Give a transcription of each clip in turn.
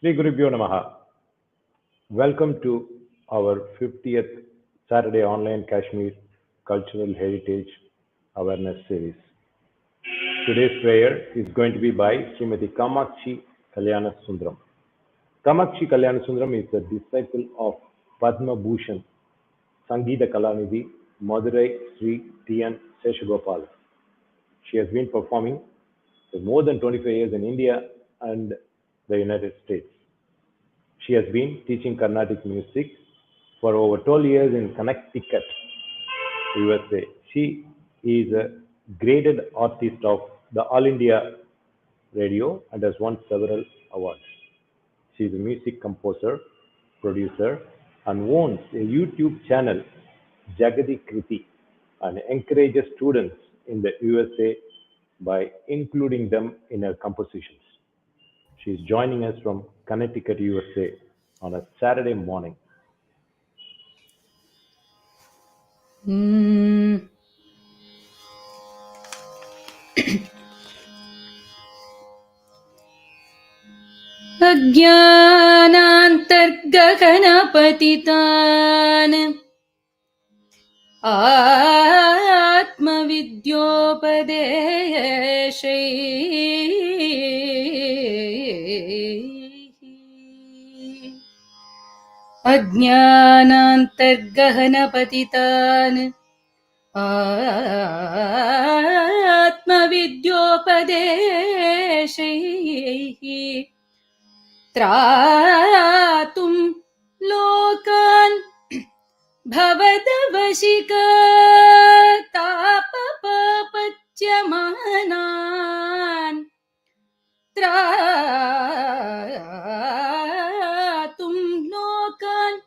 Sri Gurubhyo Namaha. Welcome to our 50th Saturday online Kashmir Cultural Heritage Awareness Series. Today's prayer is going to be by Srimati Kamakshi Kalyana Sundaram. Kamakshi Kalyana Sundaram is a disciple of Padma Bhushan Sangeeta Kalanidhi Madurai Sri T.N. Seshagopal. She has been performing for more than 25 years in India and the United States. She has been teaching Carnatic music for over 12 years in Connecticut, USA. She is a graded artist of the All India Radio and has won several awards. She is a music composer, producer, and owns a YouTube channel, Jagati Kriti, and encourages students in the USA by including them in her compositions. She is joining us from Connecticut, USA on a Saturday morning. अज्ञानान्तर्गगनपतितान् आत्मविद्योपदेशैः अज्ञानान्तर्गहनपतितान् आत्मविद्योपदेशैः त्रातुं लोकान् भवदवशिकतापपपच्यमानान् त्रातुं लोकान्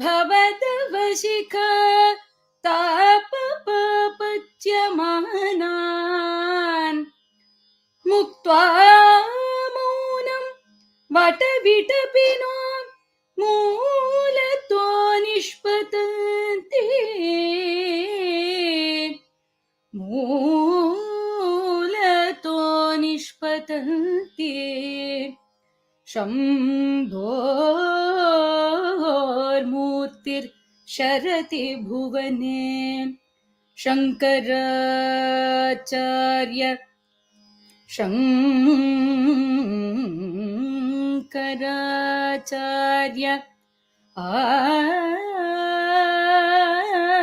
भवदवशिकतापपपच्यमानान् मुक्त्वा मौनं वटविटपिनो मूलतो निष्पतन्ति मूलतो निष्पतन्ति शम्भोर्मूर्तिर्शरति भुवने शङ्कराचार्य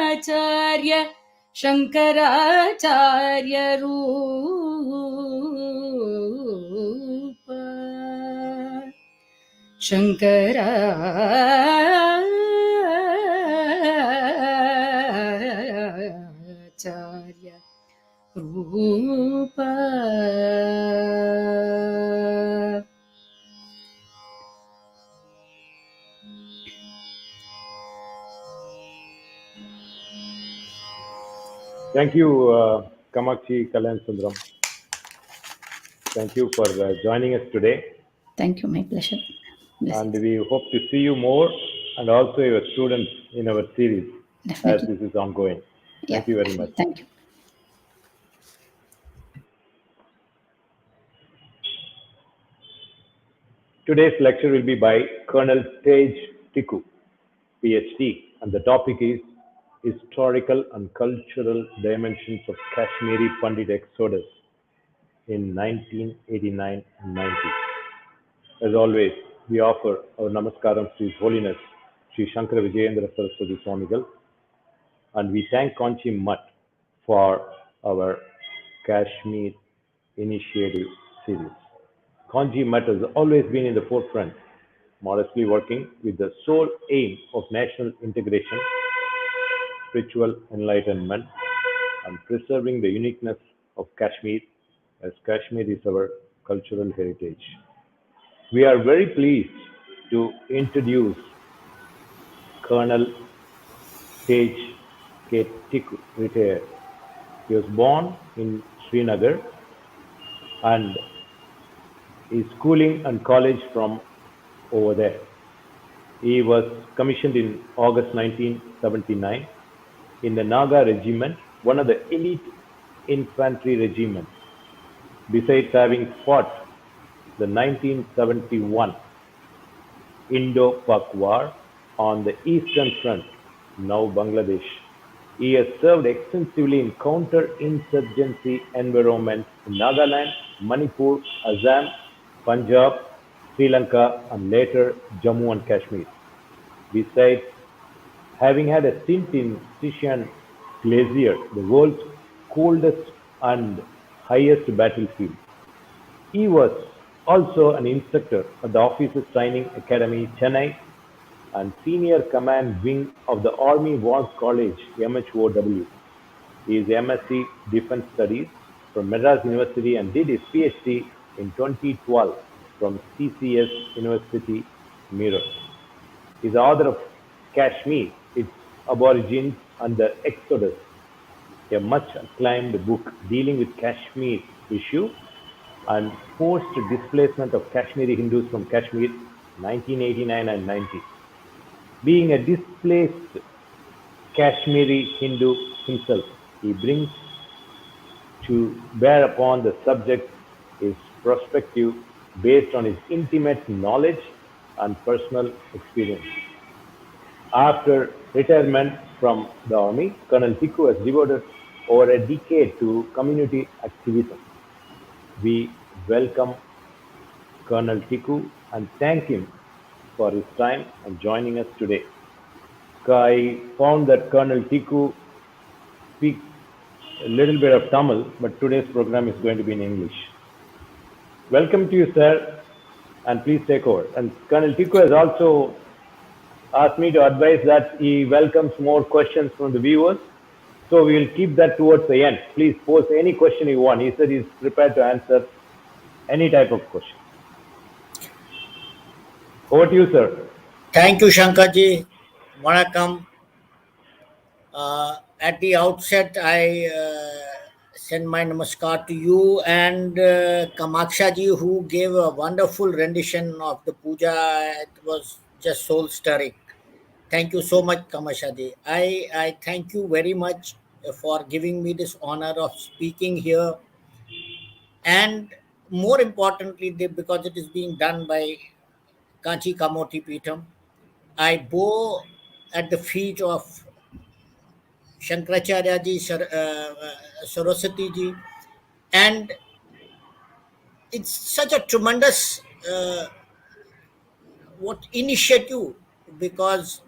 आचार्य शङ्कराचार्य रूप शङ्कराचार्य रूप. Thank you, Kamakshi Kalyan Sundaram. Thank you for joining us today. Thank you, my pleasure. And we hope to see you more and also your students in our series as this is ongoing. Thank you very much. Thank you. Today's lecture will be by Col Tej Tikoo, PhD, and the topic is Historical and Cultural Dimensions of Kashmiri Pandit Exodus in 1989 and 90. As always, we offer our Namaskaram to His Holiness Sri Shankara Vijayendra Saraswati Swamigal, and we thank Kanchi Mutt for our Kashmir Initiative series. Kanchi Mutt has always been in the forefront, modestly working with the sole aim of national integration, spiritual enlightenment, and preserving the uniqueness of Kashmir, as Kashmir is our cultural heritage. We are very pleased to introduce Col Tej K Tikoo, Retd. He was born in Srinagar and is schooling and college from over there. He was commissioned in August 1979 in the Naga Regiment, one of the elite infantry regiments, besides having fought the 1971 Indo-Pak War on the Eastern Front, now Bangladesh. He has served extensively in counter-insurgency environments in Nagaland, Manipur, Assam, Punjab, Sri Lanka, and later Jammu and Kashmir. Besides having had a stint in Siachen Glacier, the world's coldest and highest battlefield, he was also an instructor at the Officers Training Academy, Chennai, and Senior Command Wing of the Army War College, MHOW. He is MSc Defense Studies from Madras University and did his PhD in 2012 from CCS University, Mirror. He is the author of Kashmir, its Aborigines and the Exodus, a much acclaimed book dealing with Kashmir issue and forced displacement of Kashmiri Hindus from Kashmir 1989 and 90. Being a displaced Kashmiri Hindu himself, he brings to bear upon the subject his perspective based on his intimate knowledge and personal experience. After retirement from the army, Colonel Tikoo has devoted over a decade to community activism. We welcome Colonel Tikoo and thank him for his time and joining us today. I found that Colonel Tikoo speaks a little bit of Tamil, but today's program is going to be in English. Welcome to you, sir, and please take over. And Colonel Tikoo has also asked me to advise that he welcomes more questions from the viewers. So we will keep that towards the end. Please post any question you want. He said he's prepared to answer any type of question. Over to you, sir. Thank you, Shankarji. Vanakkam. At the outset, I send my namaskar to you and Kamakshaji, who gave a wonderful rendition of the puja. It was just soul stirring. Thank you so much, Kamakshaji. I thank you very much for giving me this honor of speaking here. And more importantly, because it is being done by Kanchi Kamoti Peetham, I bow at the feet of Shankaracharya ji, Saraswati ji, and it's such a tremendous what initiative, because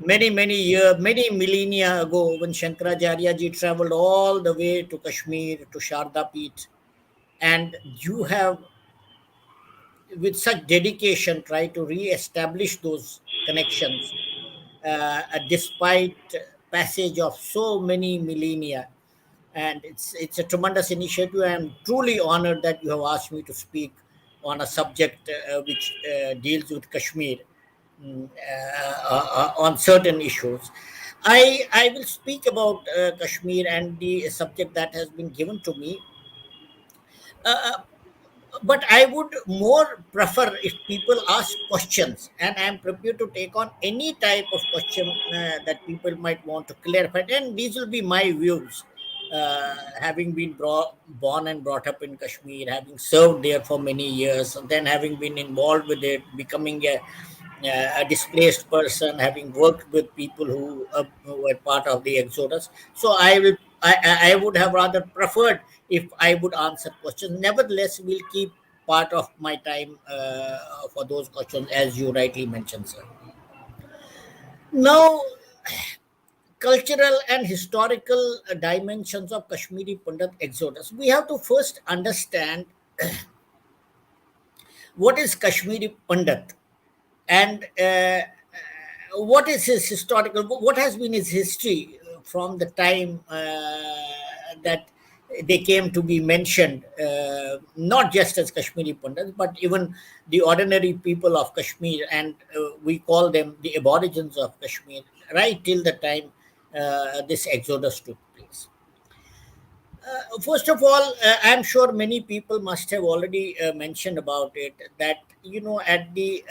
many millennia ago, when Shankaracharya ji traveled all the way to Kashmir, to Sharda Peeth, and you have, with such dedication, try to re-establish those connections despite passage of so many millennia. And it's a tremendous initiative. I am truly honored that you have asked me to speak on a subject which deals with Kashmir, on certain issues. I will speak about Kashmir and the subject that has been given to me. Uh, but I would more prefer if people ask questions, and I am prepared to take on any type of question that people might want to clarify. And these will be my views, having been born and brought up in Kashmir, having served there for many years, and then having been involved with it, becoming a displaced person, having worked with people who were part of the exodus. So I would have rather preferred if I would answer questions. Nevertheless, we'll keep part of my time for those questions, as you rightly mentioned, sir. Now, cultural and historical dimensions of Kashmiri Pandit exodus. We have to first understand what is Kashmiri Pandit, and what is his historical, what has been his history from the time that they came to be mentioned, not just as Kashmiri Pandits, but even the ordinary people of Kashmir, and we call them the Aborigines of Kashmir, right till the time this exodus took place. First of all, I'm sure many people must have already mentioned about it, that at the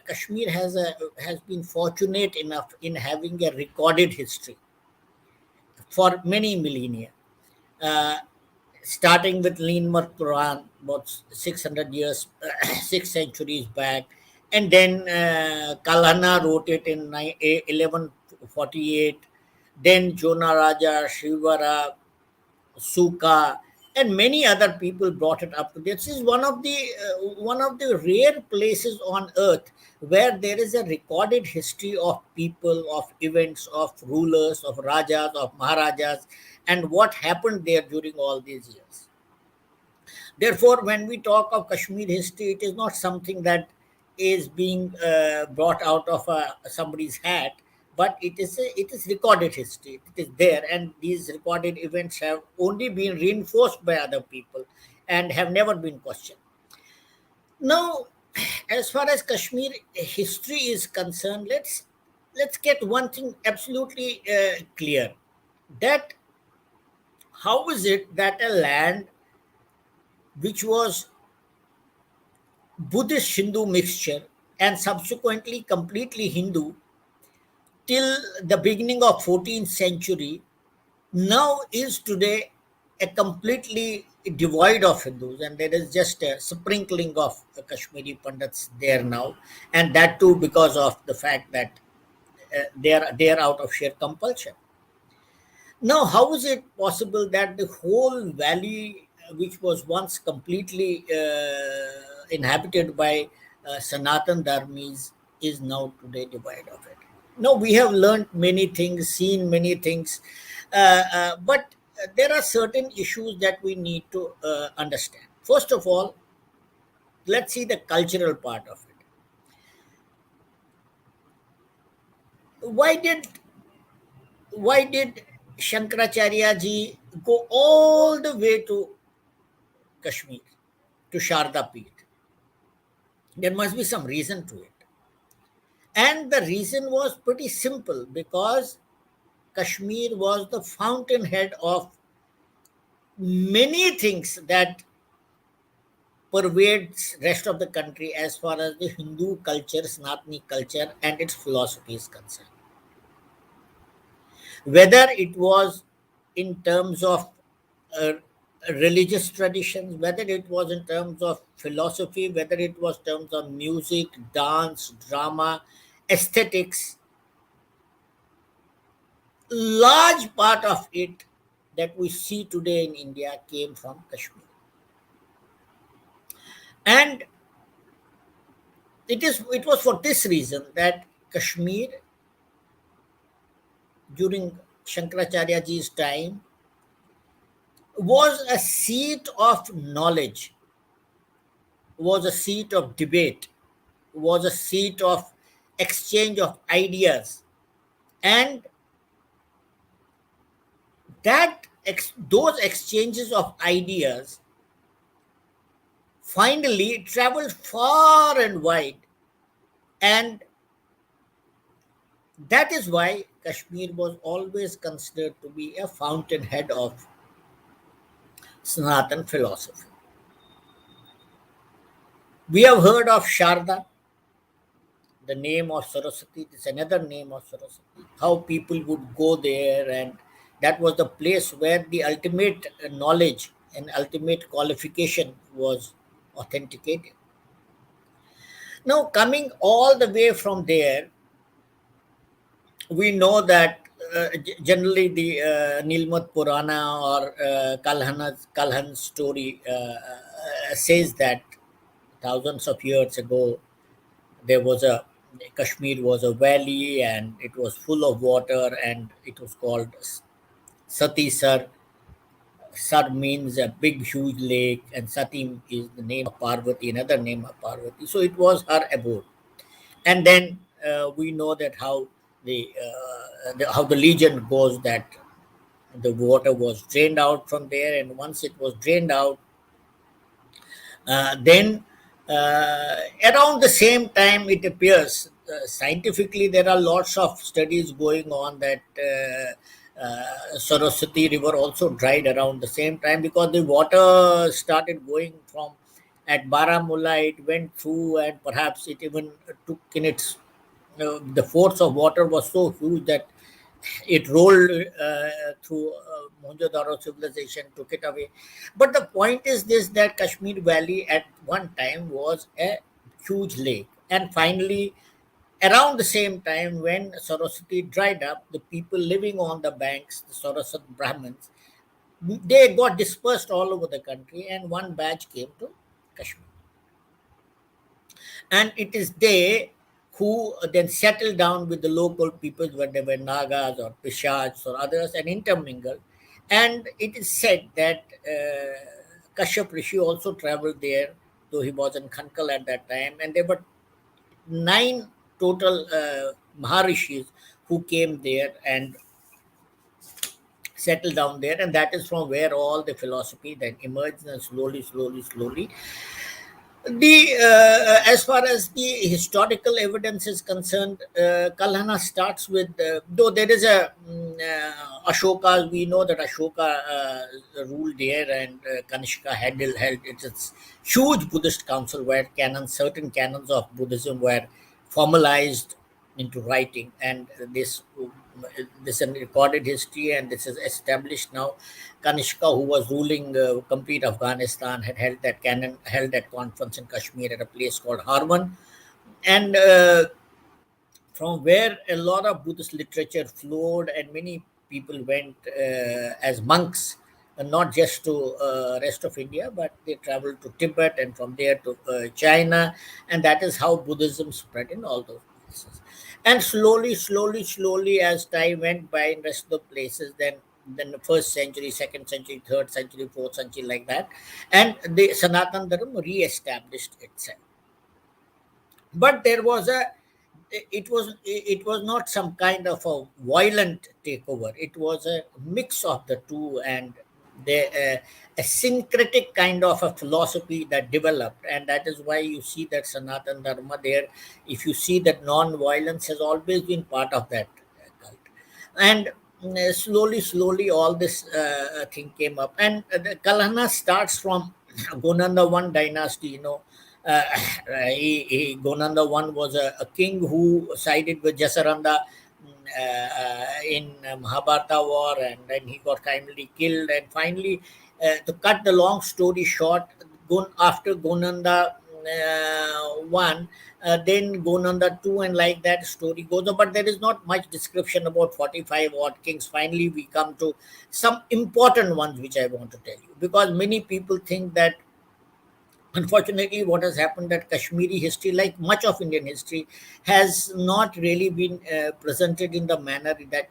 Kashmir has been fortunate enough in having a recorded history for many millennia, uh, starting with Linmar Quran about 600 years, 6 centuries back, And then Kalhana wrote it in 1148. Then Jona Raja, Shivara, Suka, and many other people brought it up. This is one of the rare places on earth where there is a recorded history of people, of events, of rulers, of rajas, of maharajas, and what happened there during all these years. Therefore, when we talk of Kashmir history, it is not something that is being brought out of somebody's hat, but it is recorded history. It is there, and these recorded events have only been reinforced by other people and have never been questioned. Now, as far as Kashmir history is concerned, let's get one thing absolutely clear: that how is it that a land which was Buddhist Hindu mixture and subsequently completely Hindu till the beginning of 14th century now is today a completely devoid of Hindus, and there is just a sprinkling of Kashmiri Pandits there now, and that too because of the fact that they are out of sheer compulsion. Now, how is it possible that the whole valley, which was once completely inhabited by Sanatan Dharmis, is now today devoid of it? Now, we have learned many things, seen many things, but there are certain issues that we need to understand. First of all, let's see the cultural part of it. Why did why did Shankaracharya ji go all the way to Kashmir, to Sharda Peeth? There must be some reason to it. And the reason was pretty simple, because Kashmir was the fountainhead of many things that pervades rest of the country as far as the Hindu culture, Sanatani culture, and its philosophy is concerned. Whether it was in terms of uh, religious traditions, whether it was in terms of philosophy, whether it was terms of music, dance, drama, aesthetics, large part of it that we see today in India came from Kashmir. And it was for this reason that Kashmir during Shankaracharya ji's time was a seat of knowledge, was a seat of debate, was a seat of exchange of ideas, and those exchanges of ideas finally traveled far and wide, and that is why Kashmir was always considered to be a fountainhead of Sanatan philosophy. We have heard of Sharda, the name of Saraswati. It's another name of Saraswati. How people would go there, and that was the place where the ultimate knowledge and ultimate qualification was authenticated. Now, coming all the way from there, we know that generally the Nilmat Purana or Kalhan story says that thousands of years ago there was a Kashmir was a valley and it was full of water, and it was called Sati Sar. Sar means a big, huge lake, and Sati is the name of Parvati, another name of Parvati. So it was her abode. And then we know that how the legend goes that the water was drained out from there, and once it was drained out, then around the same time it appears scientifically there are lots of studies going on that Saraswati river also dried around the same time, because the water started going from at Baramulla, it went through, and perhaps it even took in its the force of water was so huge that it rolled through Mohenjo-daro civilization, took it away. But the point is this, that Kashmir Valley at one time was a huge lake. And finally, around the same time when Saraswati dried up, the people living on the banks, the Saraswat Brahmins, they got dispersed all over the country, and one batch came to Kashmir. And it is they who then settled down with the local peoples, whether they were Nagas or Pishats or others, and intermingled. And it is said that Kashyap Rishi also traveled there, though he was in Khankal at that time, and there were 9 total Maharishis who came there and settled down there, and that is from where all the philosophy then emerged, and slowly the as far as the historical evidence is concerned, Kalhana starts with, though there is a Ashoka, we know that Ashoka ruled there, and Kanishka held its huge Buddhist council where certain canons of Buddhism were formalized into writing, and this is a recorded history, and this is established now. Kanishka, who was ruling complete Afghanistan, had held that conference in Kashmir at a place called Harwan, and from where a lot of Buddhist literature flowed, and many people went as monks, and not just to rest of India, but they traveled to Tibet, and from there to China, and that is how Buddhism spread in all those places. And slowly, as time went by in rest of the places, then the first century, second century, third century, fourth century, like that, and the Sanatan Dharma re-established itself. But there was it was not some kind of a violent takeover. It was a mix of the two, and a syncretic kind of a philosophy that developed, and that is why you see that Sanatan Dharma there. If you see that non-violence has always been part of that cult, and slowly all this thing came up, and the Kalhana starts from Gonanda one dynasty. uh, Gonanda one was a king who sided with Jasaranda in Mahabharata war, and then he got kindly killed. And finally, to cut the long story short, after Gonanda one, then Gonanda two, and like that story goes on. But there is not much description about 45 odd kings. Finally, we come to some important ones which I want to tell you, because many people think that, unfortunately, what has happened, that Kashmiri history, like much of Indian history, has not really been presented in the manner that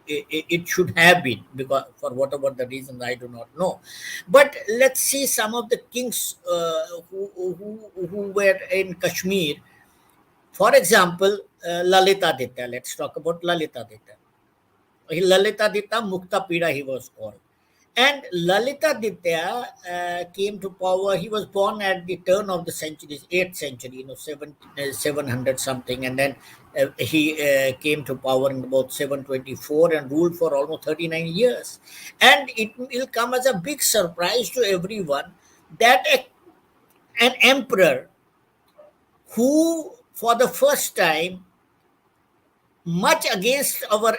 it should have been, because for whatever the reasons I do not know. But let's see some of the kings who were in Kashmir. For example, Lalitaditya. Let's talk about Lalitaditya. Lalitaditya Mukta Pida, he was called. And Lalitaditya came to power. He was born at the turn of the centuries, 8th century, 700 something. And then he came to power in about 724 and ruled for almost 39 years. And it will come as a big surprise to everyone that an emperor who, for the first time, much against our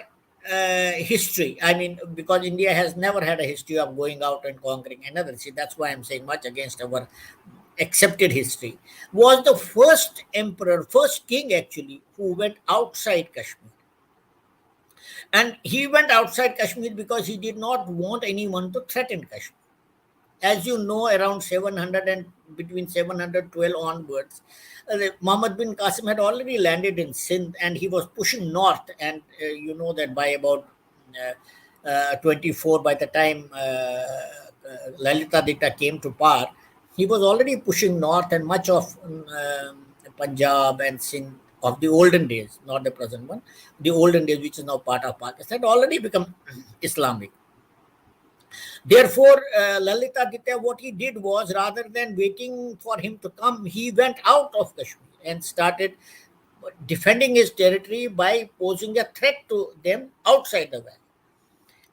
history. I mean, because India has never had a history of going out and conquering another. See, that's why I'm saying much against our accepted history. Was the first emperor, first king actually, who went outside Kashmir. And he went outside Kashmir because he did not want anyone to threaten Kashmir. As you know, around 700 and between 712 onwards, Muhammad bin Qasim had already landed in Sindh, and he was pushing north. And you know that by about 24, by the time Lalitaditya came to power, he was already pushing north, and much of Punjab and Sindh of the olden days, not the present one, the olden days, which is now part of Pakistan, had already become Islamic. Therefore, Lalitaditya, what he did was, rather than waiting for him to come, he went out of Kashmir and started defending his territory by posing a threat to them outside the valley.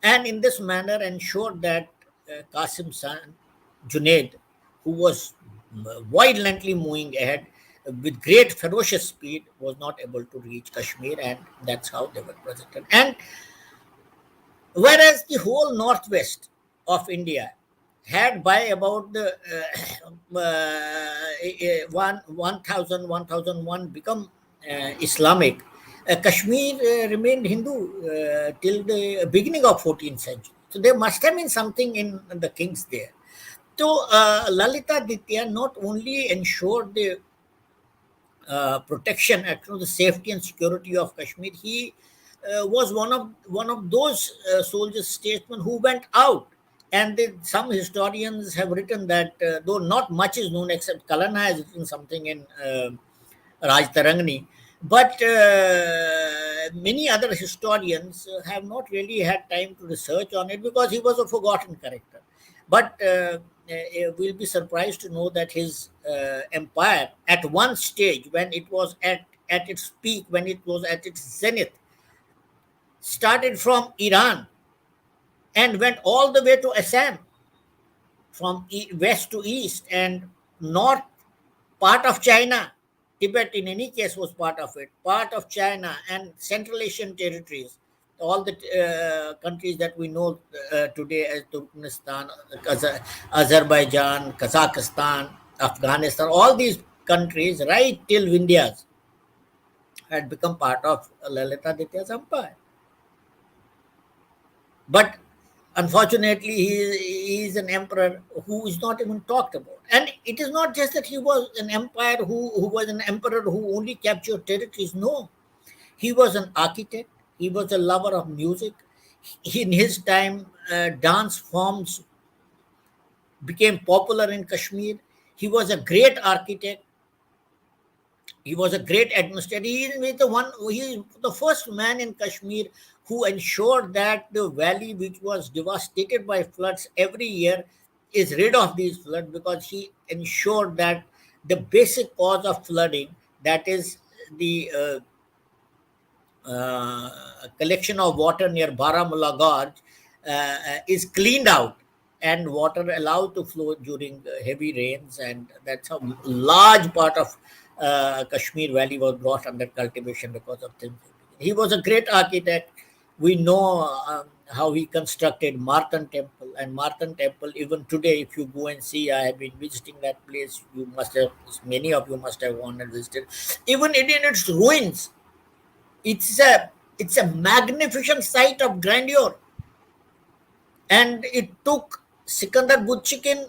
And in this manner ensured that Qasim's son, Junaid, who was violently moving ahead with great ferocious speed, was not able to reach Kashmir, and that's how they were presented. And whereas the whole northwest of India had by about the 1001 become Islamic. Kashmir remained Hindu till the beginning of 14th century. So there must have been something in the kings there. So Lalita Ditya not only ensured the protection, actually the safety and security of Kashmir, he was one of those soldiers, statesmen who went out. And some historians have written that, though not much is known, except Kalana has written something in Raj Tarangani, but many other historians have not really had time to research on it because he was a forgotten character. But we'll be surprised to know that his empire, at one stage, when it was at its peak, when it was at its zenith, started from Iran and went all the way to Assam, from west to east and north, part of China. Tibet, in any case, was part of it, part of China and Central Asian territories, all the countries that we know today as Turkmenistan, Azerbaijan, Kazakhstan, Afghanistan, all these countries, right till Vindhyas, had become part of Lalita Ditya's empire. But unfortunately, he is an emperor who is not even talked about. And it is not just that he was an empire who was an emperor who only captured territories. No, he was an architect. He was a lover of music. In his time, dance forms became popular in Kashmir. He was a great architect. He was a great administrator. He is the first man in Kashmir who ensured that the valley, which was devastated by floods every year, is rid of these floods, because he ensured that the basic cause of flooding, that is the collection of water near Baramulla Gorge, is cleaned out and water allowed to flow during heavy rains, and that's how large part of Kashmir Valley was brought under cultivation because of him. He was a great architect. We know how he constructed Martan Temple, and Martan Temple, even today, if you go and see, I have been visiting that place. Many of you must have gone and visited. Even in its ruins, it's a magnificent sight of grandeur. And it took Sikandar Butchikin,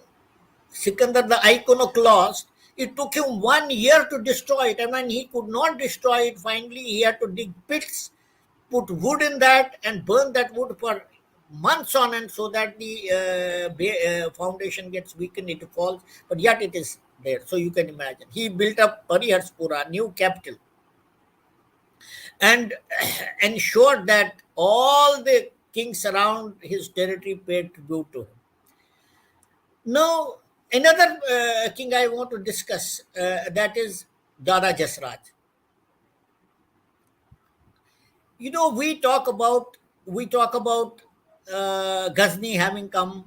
Sikandar the iconoclast, it took him 1 year to destroy it. And when he could not destroy it, finally he had to dig pits, put wood in that, and burn that wood for months on end, so that the foundation gets weakened, it falls, but yet it is there. So you can imagine. He built up Pariharspura, new capital, and ensured that all the kings around his territory paid tribute to him. Now, another king I want to discuss, that is Dada Jasraj. You know, we talk about Ghazni having come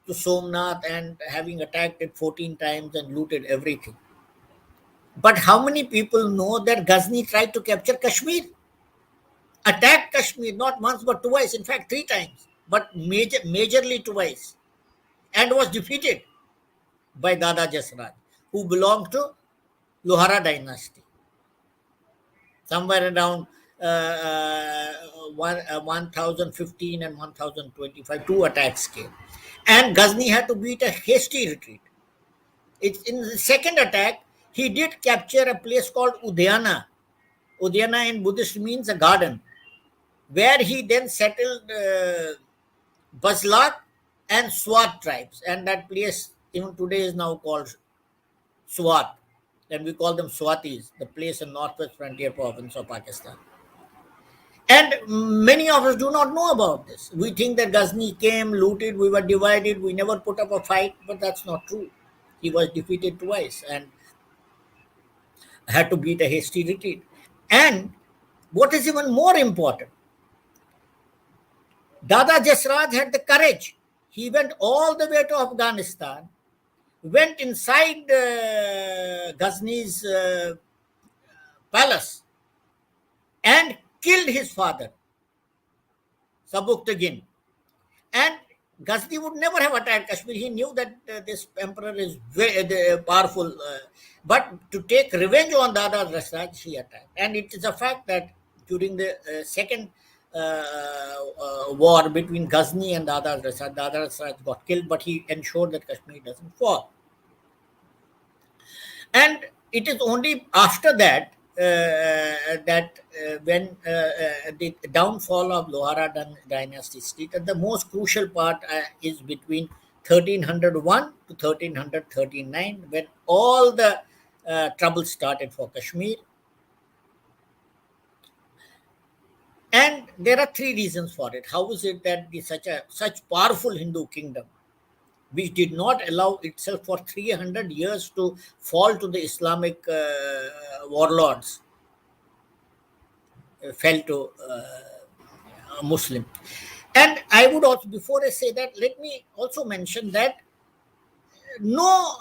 to Somnath and having attacked it 14 times and looted everything. But how many people know that Ghazni tried to capture Kashmir? Attacked Kashmir not once but twice, in fact 3 times, but majorly twice, and was defeated by Dada Jasraj, who belonged to Lohara dynasty. Somewhere around 1015 and 1025, two attacks came. And Ghazni had to beat a hasty retreat. It's in the second attack, he did capture a place called Udyana. Udyana in Buddhist means a garden, where he then settled Bazlak and Swat tribes. And that place, even today, is now called Swat. And we call them Swatis, the place in northwest frontier province of Pakistan. And many of us do not know about this. We think that Ghazni came, looted, we were divided, we never put up a fight, but that's not true. He was defeated twice and had to beat a hasty retreat. And what is even more important, Dada Jasraj had the courage. He went all the way to Afghanistan, went inside Ghazni's palace, and killed his father, Sabuktagin. And Ghazni would never have attacked Kashmir. He knew that this emperor is very powerful. But to take revenge on Dada Rasraj, he attacked. And it is a fact that during the second war between Ghazni and Dada Rasraj got killed, but he ensured that Kashmir doesn't fall. And it is only after that when the downfall of Lohara dynasty started, the most crucial part is between 1301 to 1339, when all the trouble started for Kashmir. And there are three reasons for it. How is it that such powerful Hindu kingdom, which did not allow itself for 300 years to fall to the Islamic warlords, fell to Muslim. And I would also, before I say that, let me also mention that no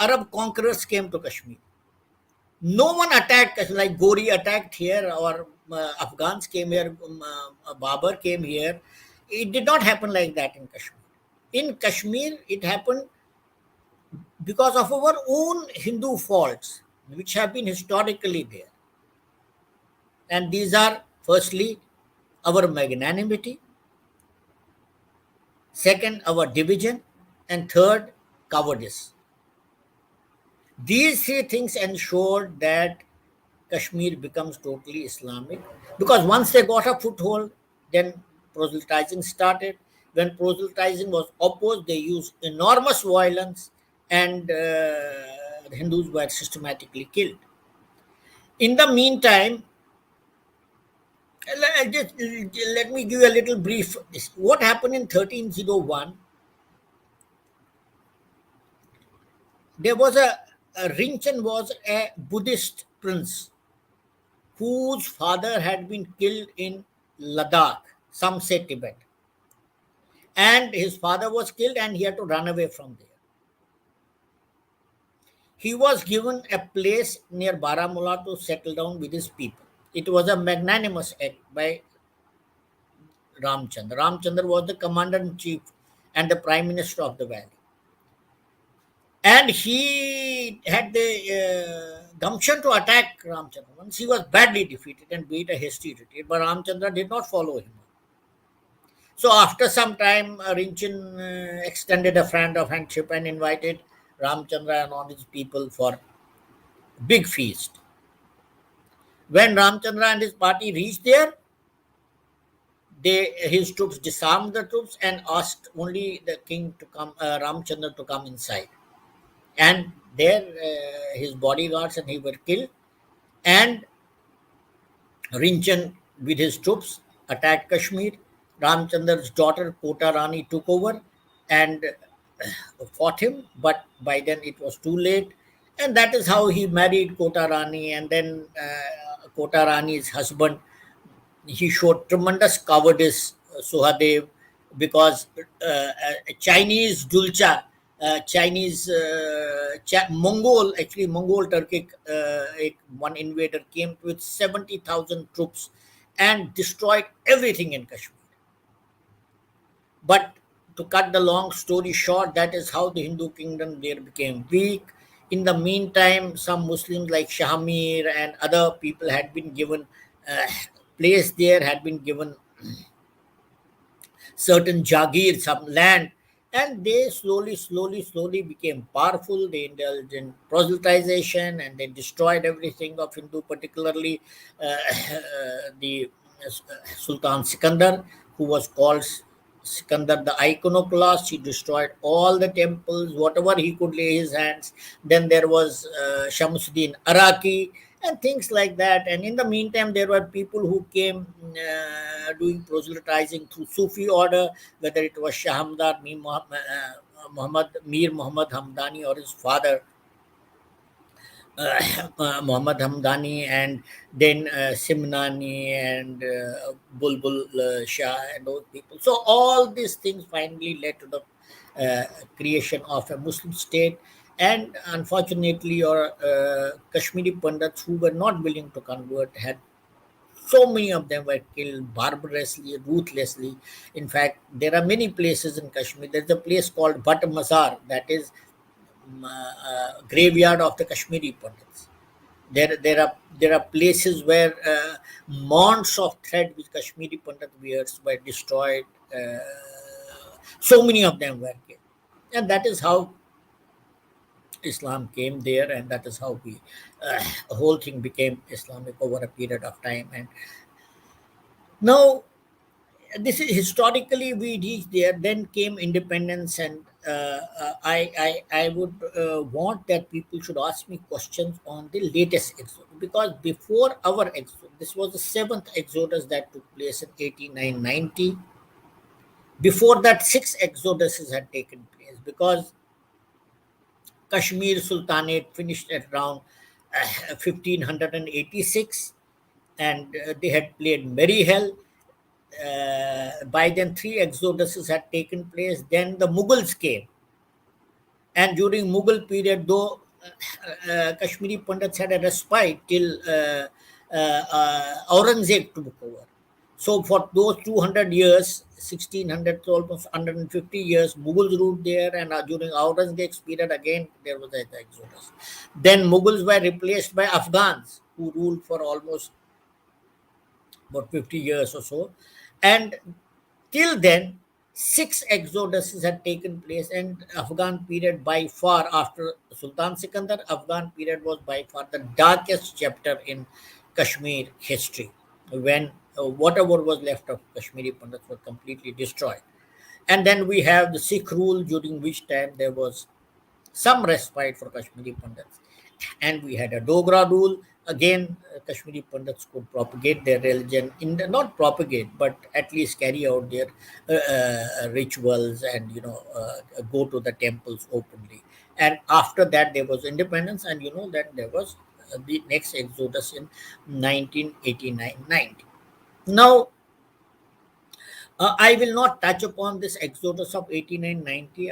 Arab conquerors came to Kashmir. No one attacked, like Gori attacked here, or Afghans came here, Babur came here. It did not happen like that in Kashmir. In Kashmir, it happened because of our own Hindu faults, which have been historically there. And these are, firstly, our magnanimity, second, our division, and third, cowardice. These three things ensured that Kashmir becomes totally Islamic, because once they got a foothold, then proselytizing started. When proselytizing was opposed, they used enormous violence, and the Hindus were systematically killed. In the meantime, let me give you a little brief. What happened in 1301? There was Rinchen was a Buddhist prince whose father had been killed in Ladakh, some say Tibet. And his father was killed and he had to run away from there. He was given a place near Baramulla to settle down with his people. It was a magnanimous act by Ramchandra. Ramchandra was the commander-in-chief and the prime minister of the valley. And he had the gumption to attack Ramchandra. Once he was badly defeated and beat a hasty retreat, but Ramchandra did not follow him. So after some time, Rinchen extended a friend of handship and invited Ramchandra and all his people for big feast. When Ramchandra and his party reached there, his troops disarmed the troops and asked only the king to come, Ramchandra to come inside. And there his bodyguards and he were killed. And Rinchen with his troops attacked Kashmir. Ramchandra's daughter Kota Rani took over and fought him, but by then it was too late. And that is how he married Kota Rani. And then Kota Rani's husband, he showed tremendous cowardice, Suhadev, because Chinese Dulcha, Mongol, actually Mongol Turkic, one invader came with 70,000 troops and destroyed everything in Kashmir. But to cut the long story short, that is how the Hindu kingdom there became weak. In the meantime, some Muslims like Shahmir and other people had been given place there, had been given certain jagir, some land, and they slowly became powerful. They indulged in proselytization and they destroyed everything of Hindu, particularly the Sultan Sikandar, who was called Sikandar the iconoclast. He destroyed all the temples, whatever he could lay his hands. Then there was Shamsuddin Araki and things like that. And in the meantime, there were people who came doing proselytizing through Sufi order, whether it was Shahamdar, Mir Muhammad Hamdani, or his father, Muhammad Hamdani, and then Simnani and Bulbul Shah and those people. So all these things finally led to the creation of a Muslim state. And unfortunately, your Kashmiri Pandits who were not willing to convert had So many of them were killed barbarously, ruthlessly. In fact, there are many places in Kashmir. There's a place called Bhat Mazar, that is graveyard of the Kashmiri Pandits. There are places where mounds of thread which Kashmiri Pandit wears were destroyed. So many of them were killed, and that is how Islam came there, and that is how we whole thing became Islamic over a period of time. And now this is historically we reached there. Then came independence, and I would want that people should ask me questions on the latest exodus, because before our exodus, this was the seventh exodus that took place in 8990. Before that, six exoduses had taken place, because Kashmir Sultanate finished at around 1586, and they had played merry hell. By then, three exoduses had taken place. Then the Mughals came, and during Mughal period, though Kashmiri Pandits had a respite till Aurangzeb took over. So for those 200 years, 1600 to almost 150 years, Mughals ruled there, and during Aurangzeb's period, again there was an exodus. Then Mughals were replaced by Afghans, who ruled for almost about 50 years or so. And till then, six exoduses had taken place, and Afghan period, by far, after Sultan Sikandar, Afghan period was by far the darkest chapter in Kashmir history, when whatever was left of Kashmiri Pandits were completely destroyed. And then we have the Sikh rule, during which time there was some respite for Kashmiri Pandits. And we had a Dogra rule. Again, Kashmiri Pandits could propagate their religion, not propagate, but at least carry out their rituals, and go to the temples openly. And after that, there was independence, and that there was the next exodus in 1989-90. Now, I will not touch upon this exodus of 8990.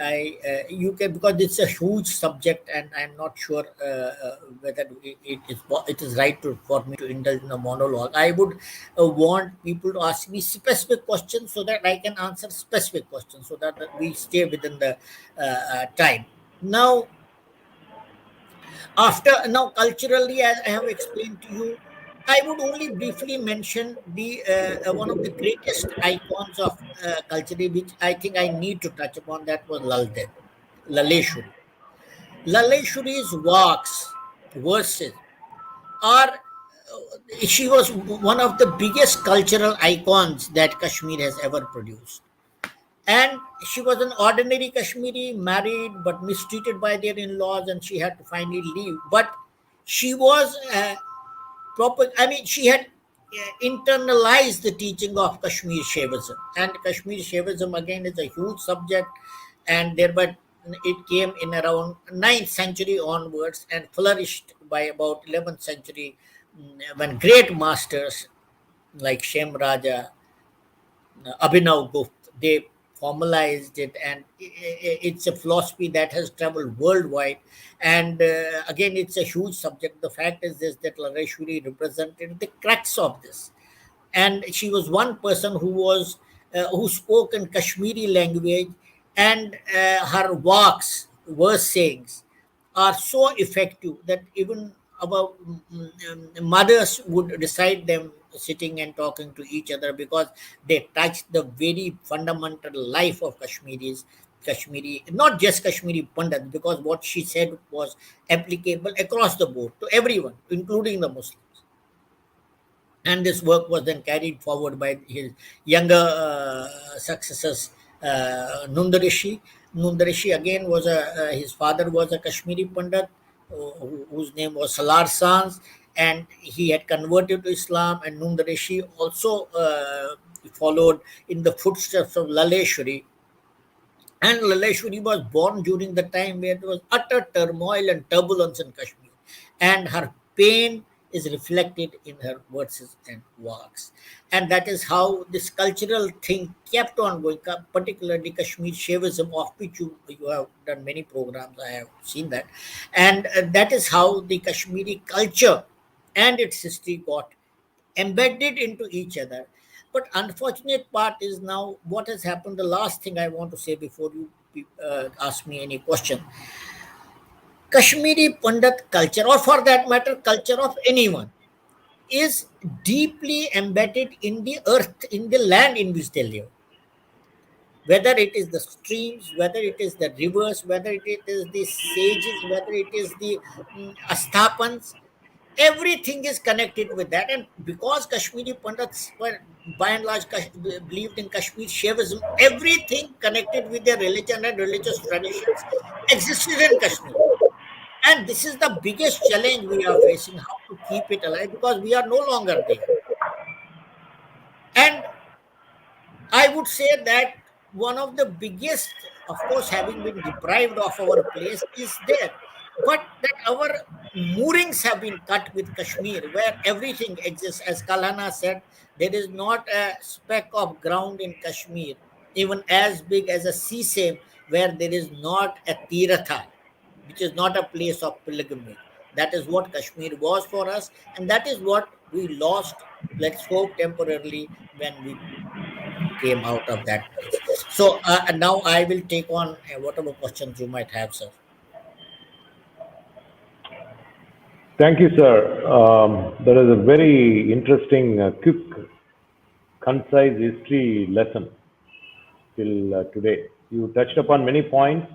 You can, because it's a huge subject, and I'm not sure whether it is right for me to indulge in a monologue. I would want people to ask me specific questions, so that I can answer specific questions, so that we stay within the time. Now, culturally, as I have explained to you, I would only briefly mention the one of the greatest icons of culture, which I think I need to touch upon. That was Laleshwari. Laleshwari's works, verses, are she was one of the biggest cultural icons that Kashmir has ever produced. And she was an ordinary Kashmiri, married but mistreated by their in-laws, and she had to finally leave. But she was she had internalized the teaching of Kashmir Shaivism. And Kashmir Shaivism, again, is a huge subject, and thereby it came in around 9th century onwards, and flourished by about 11th century, when great masters like Shem Raja, Abhinav Gupta, they formalized it, and it's a philosophy that has traveled worldwide. And again, it's a huge subject. The fact is this, that Laleshwari represented the crux of this, and she was one person who spoke in Kashmiri language, and her works, verse sayings, are so effective that even our mothers would recite them sitting and talking to each other, because they touch the very fundamental life of Kashmiri, not just Kashmiri Pandit, because what she said was applicable across the board to everyone, including the Muslims. And this work was then carried forward by his younger successors, Nundarishi. Nundarishi, again, was his father was a Kashmiri Pandit, whose name was Salar Sanz, and he had converted to Islam. And Nundarishi also followed in the footsteps of Laleshwari. And Laleshwari was born during the time where there was utter turmoil and turbulence in Kashmir, and her pain is reflected in her verses and works. And that is how this cultural thing kept on going, particularly Kashmir Shaivism, of which you have done many programs, I have seen that. And that is how the Kashmiri culture and its history got embedded into each other. But unfortunate part is now what has happened. The last thing I want to say before you ask me any question. Kashmiri Pandit culture, or for that matter, culture of anyone, is deeply embedded in the earth, in the land in which they live. Whether it is the streams, whether it is the rivers, whether it is the sages, whether it is the asthapans, everything is connected with that. And because Kashmiri Pandits were by and large believed in Kashmir Shaivism, everything connected with their religion and religious traditions existed in Kashmir. And this is the biggest challenge we are facing, how to keep it alive, because we are no longer there. And I would say that one of the biggest, of course, having been deprived of our place is there, but that our moorings have been cut with Kashmir, where everything exists. As Kalhana said, there is not a speck of ground in Kashmir, even as big as a sesame, where there is not a Tiratha, which is not a place of pilgrimage. That is what Kashmir was for us, and that is what we lost, let's hope temporarily, when we came out of that place. So now I will take on whatever questions you might have, sir. Thank you, sir. That is a very interesting, quick, concise history lesson till today. You touched upon many points,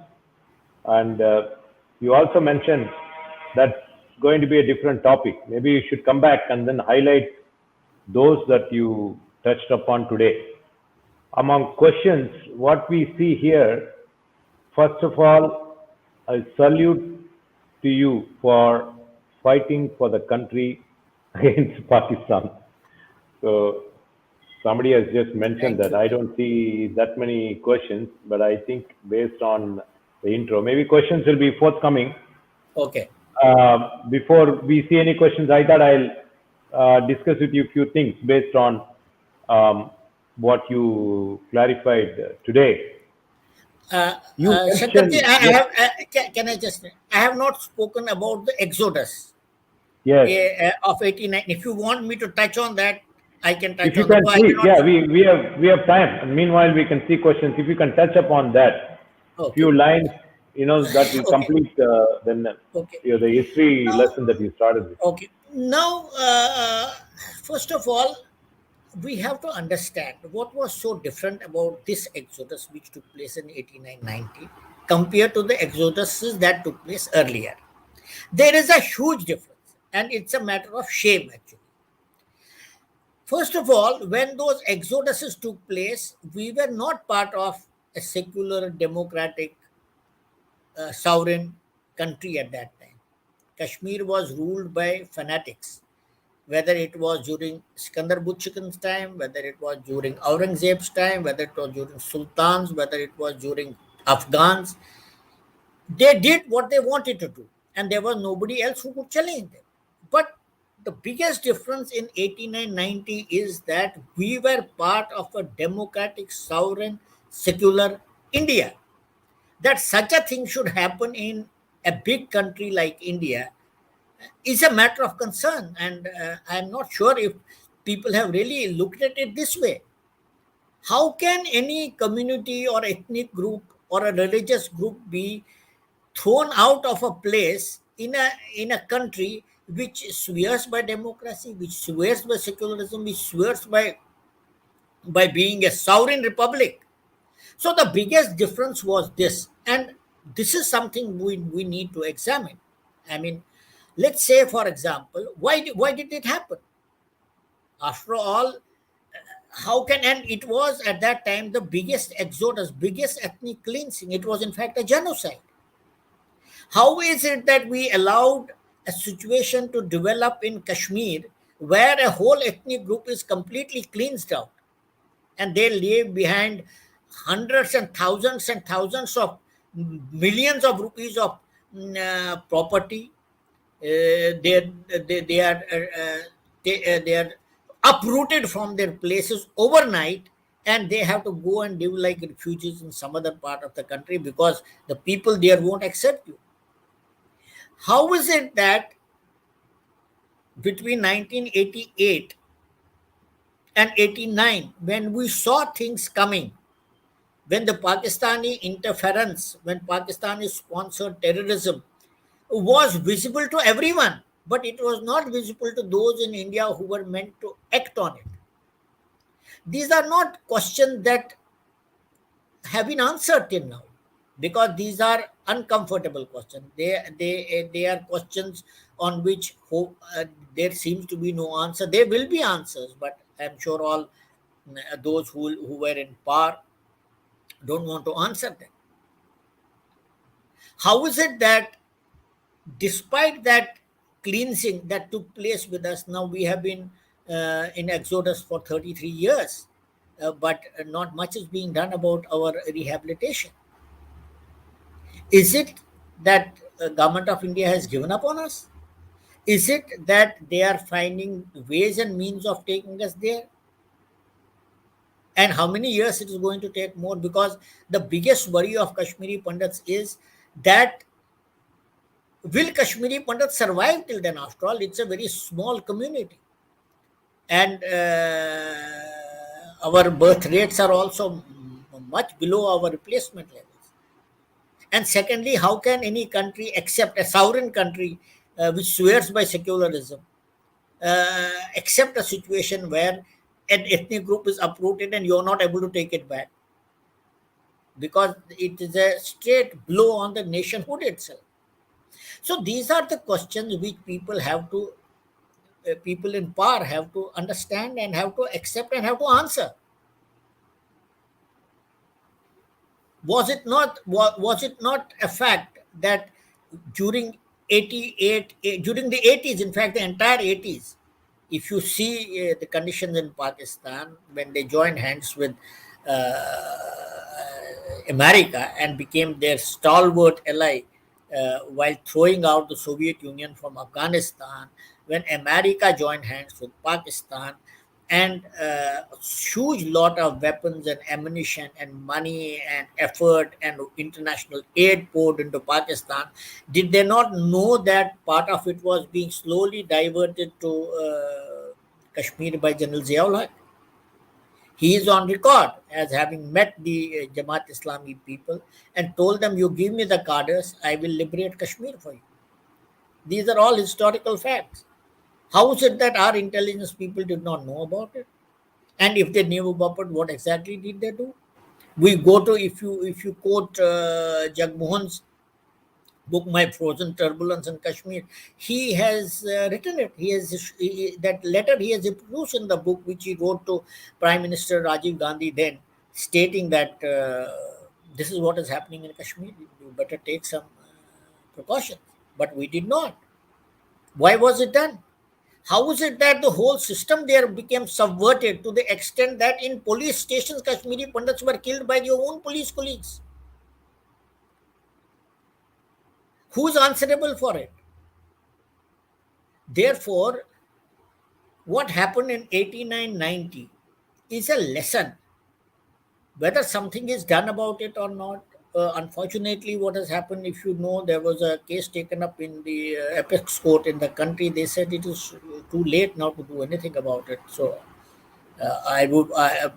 and you also mentioned that's going to be a different topic. Maybe you should come back and then highlight those that you touched upon today. Among questions, what we see here, first of all, I salute to you for fighting for the country against Pakistan. So somebody has just mentioned Thank that. you. I don't see that many questions, but I think based on the intro, maybe questions will be forthcoming. Okay. Before we see any questions, I thought I'll discuss with you a few things based on what you clarified today. You Shankarji, mentioned, yes, can I just, I have not spoken about the exodus yes. of 89. If you want me to touch on that, I can touch If you on that. can, But I please, cannot. yeah, we have time. And meanwhile, we can see questions. If you can touch upon that, Okay. few lines, that will Okay. complete then Okay. the history Now, lesson that you started with. okay. Now, first of all, we have to understand what was so different about this exodus which took place in 89-90 compared to the exoduses that took place earlier. There is a huge difference, and it's a matter of shame, actually. First of all, when those exoduses took place, we were not part of a secular, democratic, sovereign country at that time. Kashmir was ruled by fanatics, whether it was during Sikandar Butchikan's time, whether it was during Aurangzeb's time, whether it was during Sultans, whether it was during Afghans. They did what they wanted to do, and there was nobody else who could challenge them. But the biggest difference in 89-90 is that we were part of a democratic, sovereign, secular India. That such a thing should happen in a big country like India is a matter of concern, and I'm not sure if people have really looked at it this way. How can any community or ethnic group or a religious group be thrown out of a place in a country which swears by democracy, which swears by secularism, which swears by being a sovereign republic? So the biggest difference was this, and this is something we need to examine. I mean, let's say, for example, why did it happen? After all, how can, and it was at that time the biggest exodus, biggest ethnic cleansing. It was in fact a genocide. How is it that we allowed a situation to develop in Kashmir where a whole ethnic group is completely cleansed out, and they leave behind hundreds and thousands of millions of rupees of property? They are they are uprooted from their places overnight, and they have to go and live like refugees in some other part of the country because the people there won't accept you. How is it that between 1988 and 89, when we saw things coming, when the Pakistani interference, when Pakistani sponsored terrorism was visible to everyone, but it was not visible to those in India who were meant to act on it. These are not questions that have been answered till now, because these are uncomfortable questions. They are questions on which there seems to be no answer. There will be answers, but I'm sure all those who were in power don't want to answer them. How is it that despite that cleansing that took place with us, now we have been in exodus for 33 years, but not much is being done about our rehabilitation? Is it that government of India has given up on us? Is it that they are finding ways and means of taking us there? And how many years it is going to take more? Because the biggest worry of Kashmiri Pandits is that will Kashmiri Pandits survive till then? After all, it's a very small community. And our birth rates are also much below our replacement levels. And secondly, how can any country, except a sovereign country which swears by secularism, accept a situation where an ethnic group is uprooted and you're not able to take it back? Because it is a straight blow on the nationhood itself. So these are the questions which people in power have to understand and have to accept and have to answer. Was it not a fact that during 88 during the 80s, in fact the entire 80s, if you see the conditions in Pakistan when they joined hands with America and became their stalwart ally while throwing out the Soviet Union from Afghanistan, when America joined hands with Pakistan, and a huge lot of weapons and ammunition and money and effort and international aid poured into Pakistan, did they not know that part of it was being slowly diverted to Kashmir by General Ziaul Haq? He is on record as having met the Jamaat Islami people and told them, you give me the cadres, I will liberate Kashmir for you. These are all historical facts. How is it that our intelligence people did not know about it? And if they knew about it, what exactly did they do? We go to, if you quote Jagmohan's book, My Frozen Turbulence in Kashmir, he has written it. That letter he has introduced in the book, which he wrote to Prime Minister Rajiv Gandhi then, stating that this is what is happening in Kashmir. You better take some precautions. But we did not. Why was it done? How is it that the whole system there became subverted to the extent that in police stations, Kashmiri Pandits were killed by their own police colleagues? Who's answerable for it? Therefore, what happened in 89-90 is a lesson. Whether something is done about it or not, unfortunately, what has happened, if you know, there was a case taken up in the apex court in the country. They said it is too late now to do anything about it. So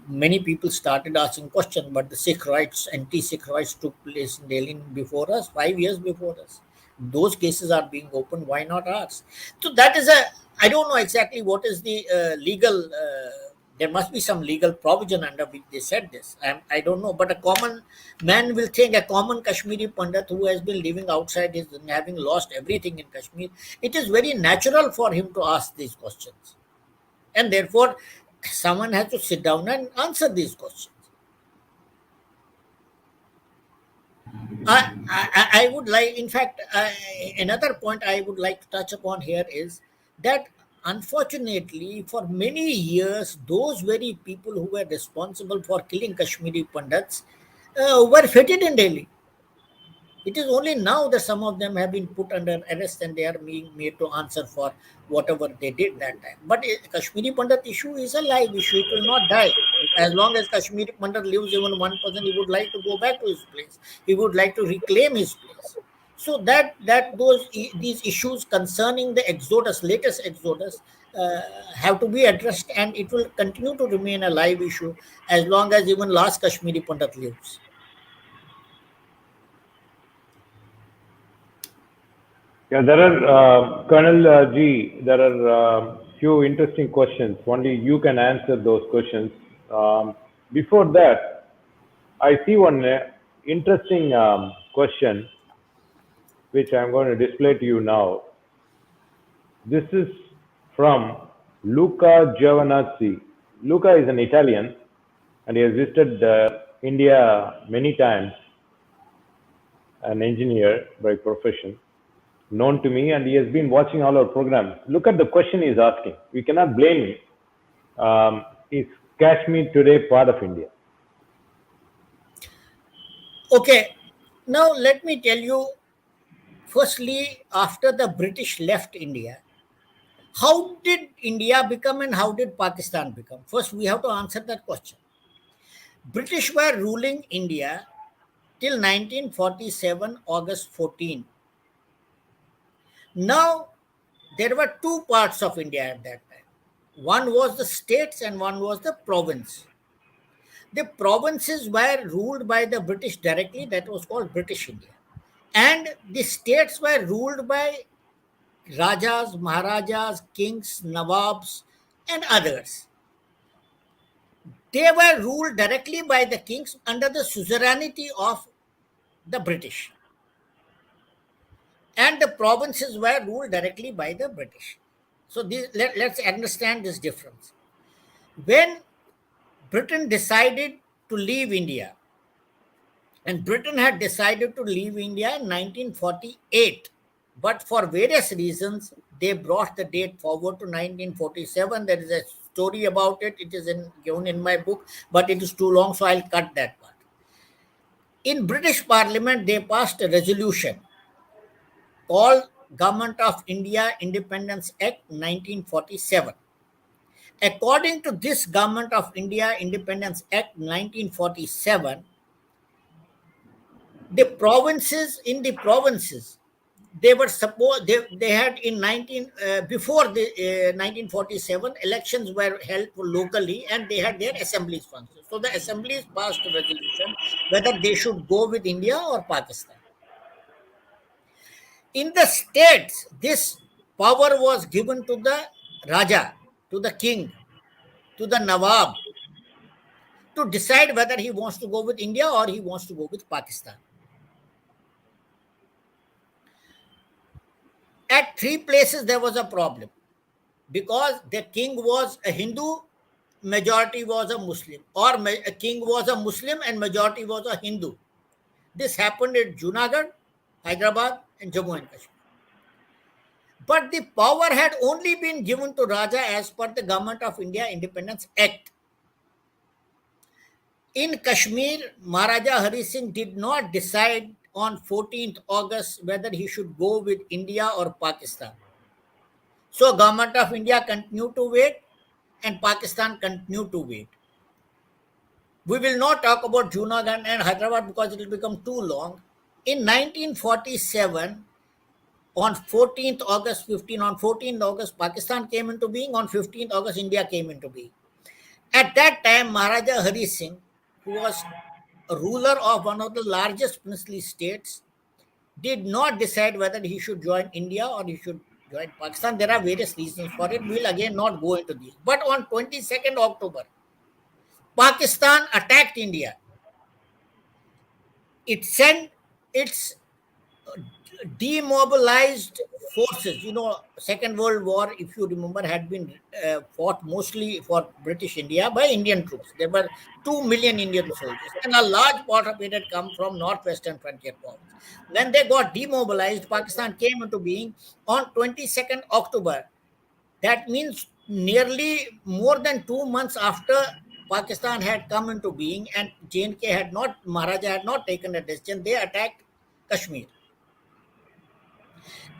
many people started asking questions, but the Sikh rights, anti-Sikh rights took place in Delhi before us, 5 years before us. Those cases are being opened. Why not ours? So that is I don't know exactly what is the legal. There must be some legal provision under which they said this. I don't know, but a common man will think, a common Kashmiri Pandit who has been living outside and having lost everything in Kashmir, it is very natural for him to ask these questions. And therefore, someone has to sit down and answer these questions. I would like, in fact, another point I would like to touch upon here is that unfortunately, for many years, those very people who were responsible for killing Kashmiri Pandits were feted in Delhi. It is only now that some of them have been put under arrest and they are being made to answer for whatever they did that time. But Kashmiri Pandit issue is a live issue. It will not die. As long as Kashmiri Pandit lives, even one person, he would like to go back to his place. He would like to reclaim his place. So these issues concerning the exodus, latest exodus, have to be addressed, and it will continue to remain a live issue as long as even last Kashmiri Pandit lives. Yeah, there are, Colonel G, there are few interesting questions. Only you can answer those questions. Before that, I see one interesting question which I'm going to display to you now. This is from Luca Giovanazzi. Luca is an Italian and he has visited India many times, an engineer by profession, known to me, and he has been watching all our programs. Look at the question he is asking. We cannot blame him. Is Kashmir today part of India? Okay, now let me tell you, firstly, after the British left India, how did India become and how did Pakistan become? First, we have to answer that question. British were ruling India till 1947, August 14. Now, there were two parts of India at that time. One was the states and one was the province. The provinces were ruled by the British directly, that was called British India. And the states were ruled by Rajas, Maharajas, kings, Nawabs, and others. They were ruled directly by the kings under the suzerainty of the British. And the provinces were ruled directly by the British. So let's understand this difference. When Britain decided to leave India, and Britain had decided to leave India in 1948, but for various reasons, they brought the date forward to 1947. There is a story about it. It is given in my book, but it is too long, so I'll cut that part. In British Parliament, they passed a resolution called Government of India Independence Act 1947. According to this Government of India Independence Act 1947, the provinces they were supposed they had in 19 before the 1947 elections were held locally, and they had their assemblies functions. So the assemblies passed a resolution whether they should go with India or Pakistan. In the states, this power was given to the Raja, to the king, to the Nawab, to decide whether he wants to go with India or he wants to go with Pakistan. At three places there was a problem because the king was a Hindu, majority was a Muslim, or a king was a Muslim and majority was a Hindu. This happened at Junagadh, Hyderabad, and Jammu and Kashmir. But the power had only been given to Raja as per the Government of India Independence Act. In Kashmir, Maharaja Hari Singh did not decide on 14th August whether he should go with India or Pakistan. So Government of India continued to wait and Pakistan continued to wait. We will not talk about Junagadh and Hyderabad because it will become too long. In 1947, on 14th August 15, on 14th August, Pakistan came into being. On 15th August, India came into being. At that time, Maharaja Hari Singh, who was a ruler of one of the largest princely states, did not decide whether he should join India or he should join Pakistan. There are various reasons for it. We'll again not go into these. But on 22nd October, Pakistan attacked India. It sent its demobilized forces. Second World War, if you remember, had been fought mostly for British India by Indian troops. There were 2 million Indian soldiers, and a large part of it had come from northwestern frontier province. When they got demobilized, Pakistan came into being on 22nd October. That means nearly more than 2 months after Pakistan had come into being, and J&K Maharaja had not taken a decision. They attacked Kashmir.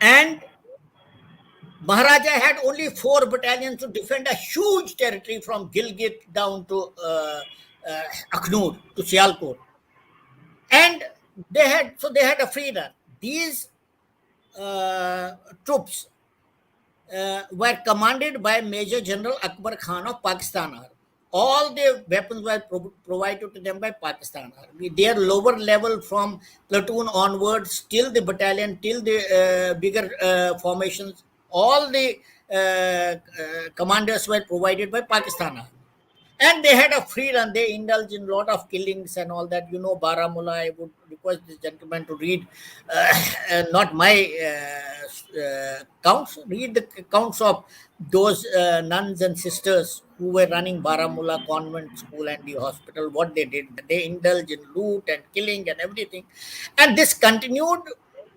And Maharaja had only 4 battalions to defend a huge territory from Gilgit down to Akhnur, to Sialkot. And they had a free run. These troops were commanded by Major General Akbar Khan of Pakistan Army. All the weapons were provided to them by Pakistan Army. Their lower level from platoon onwards, till the battalion, till the bigger formations, all the commanders were provided by Pakistan Army. And they had a free run. They indulged in a lot of killings and all that. Baramulla. I would request this gentleman to read, not my counts, read the counts of those nuns and sisters who were running Baramulla convent school and the hospital, what they did. They indulged in loot and killing and everything. And this continued